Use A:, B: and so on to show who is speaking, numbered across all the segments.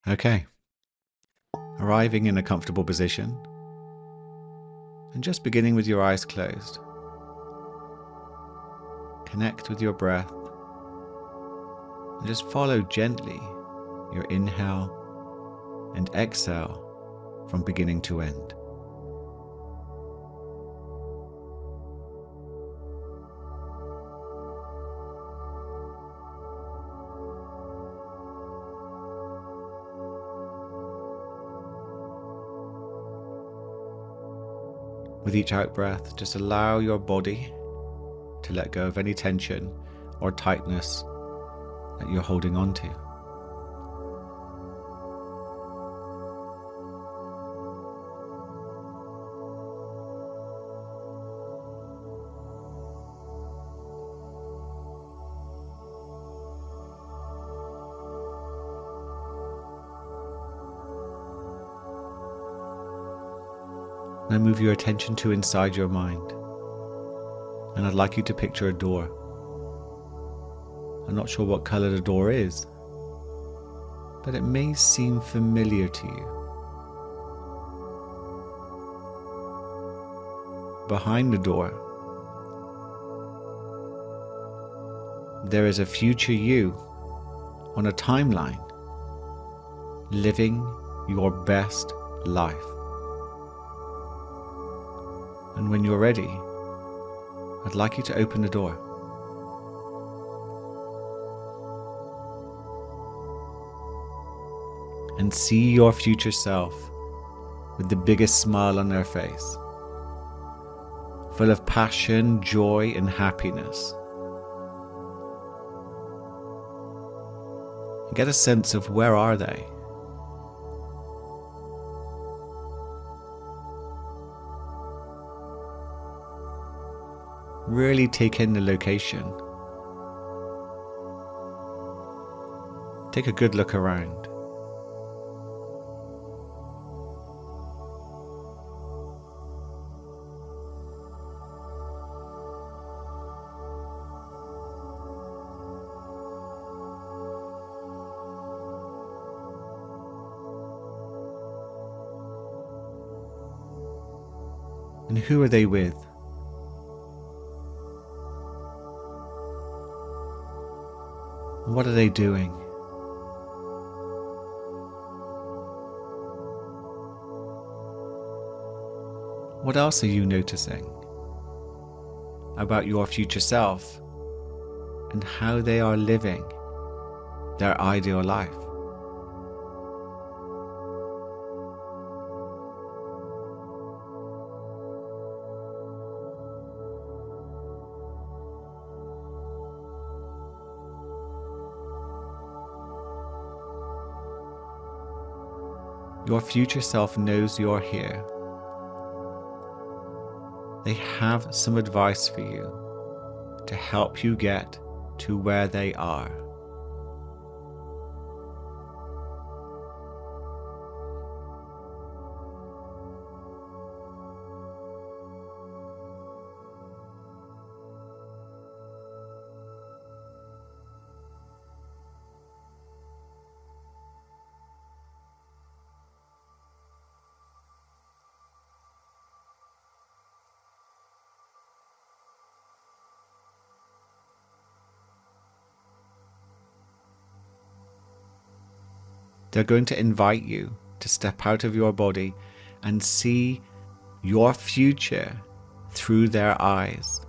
A: Okay, arriving in a comfortable position and just beginning with your eyes closed. Connect with your breath and just follow gently your inhale and exhale from beginning to end. With each out breath, just allow your body to let go of any tension or tightness that you're holding on to. Now move your attention to inside your mind, and I'd like you to picture a door. I'm not sure what color the door is, but it may seem familiar to you. Behind the door, there is a future you on a timeline, living your best life. And when you're ready, I'd like you to open the door. And see your future self with the biggest smile on their face, full of passion, joy, and happiness. And get a sense of where are they? Really take in the location. Take a good look around. And who are they with? What are they doing? What else are you noticing about your future self and how they are living their ideal life? Your future self knows you're here. They have some advice for you to help you get to where they are. They're going to invite you to step out of your body and see your future through their eyes.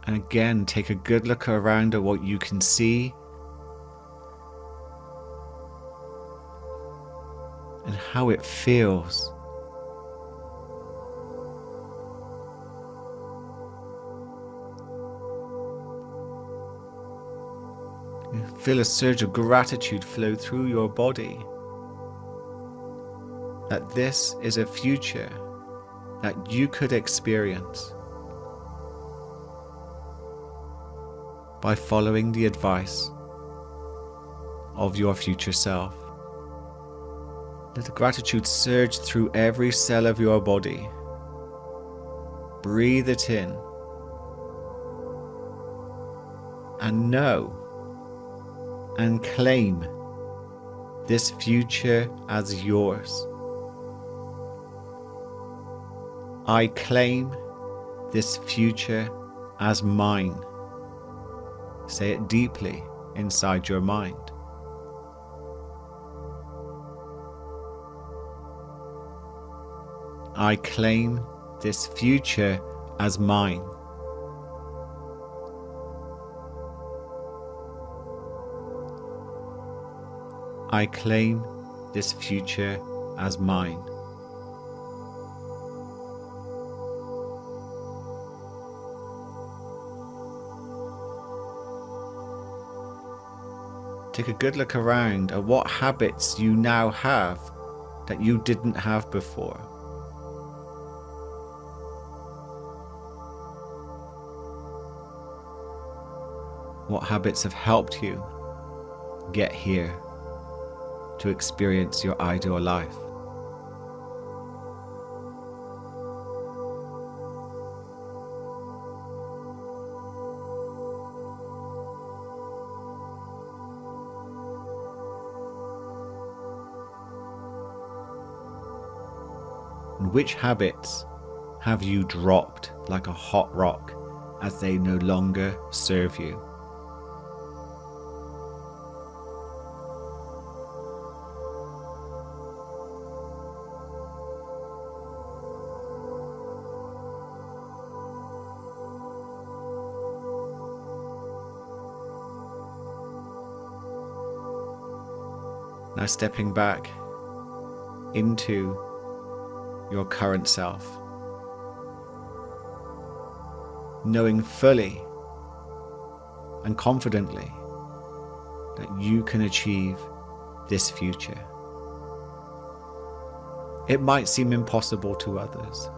A: And again, take a good look around at what you can see and how it feels. Feel a surge of gratitude flow through your body that this is a future that you could experience by following the advice of your future self. Let the gratitude surge through every cell of your body. Breathe it in and know and claim this future as yours. I claim this future as mine. Say it deeply inside your mind. I claim this future as mine. I claim this future as mine. Take a good look around at what habits you now have that you didn't have before. What habits have helped you get here to experience your ideal life? And which habits have you dropped like a hot rock as they no longer serve you? Now stepping back into your current self, knowing fully and confidently that you can achieve this future. It might seem impossible to others,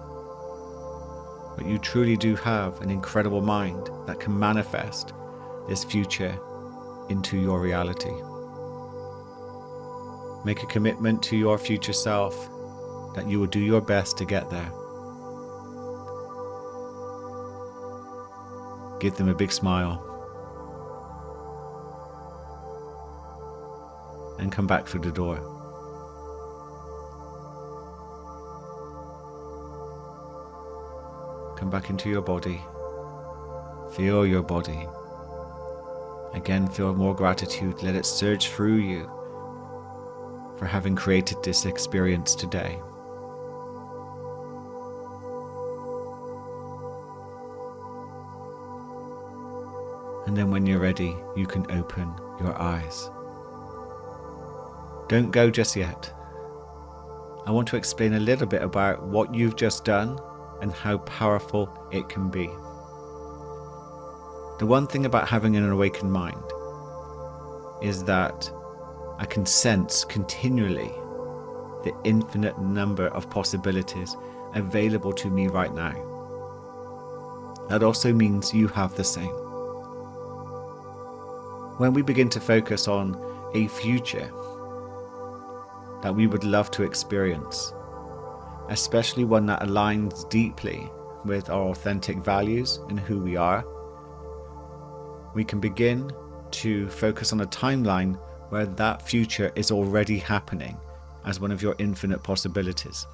A: but you truly do have an incredible mind that can manifest this future into your reality. Make a commitment to your future self that you will do your best to get there. Give them a big smile and come back through the door. Come back into your body. Feel your body. Again, feel more gratitude. Let it surge through you for having created this experience today. And then when you're ready, you can open your eyes. Don't go just yet. I want to explain a little bit about what you've just done and how powerful it can be. The one thing about having an awakened mind is that I can sense continually the infinite number of possibilities available to me right now. That also means you have the same. When we begin to focus on a future that we would love to experience, especially one that aligns deeply with our authentic values and who we are, we can begin to focus on a timeline where that future is already happening as one of your infinite possibilities.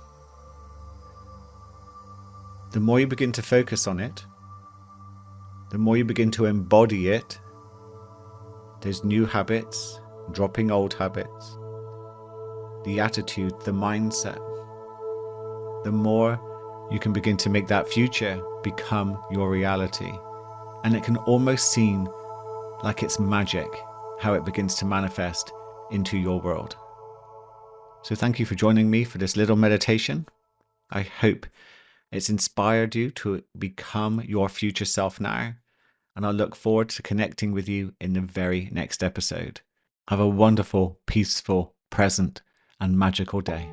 A: The more you begin to focus on it, the more you begin to embody it, those new habits, dropping old habits, the attitude, the mindset, the more you can begin to make that future become your reality. And it can almost seem like it's magic how it begins to manifest into your world. So thank you for joining me for this little meditation. I hope it's inspired you to become your future self now. And I look forward to connecting with you in the very next episode. Have a wonderful, peaceful, present, and magical day.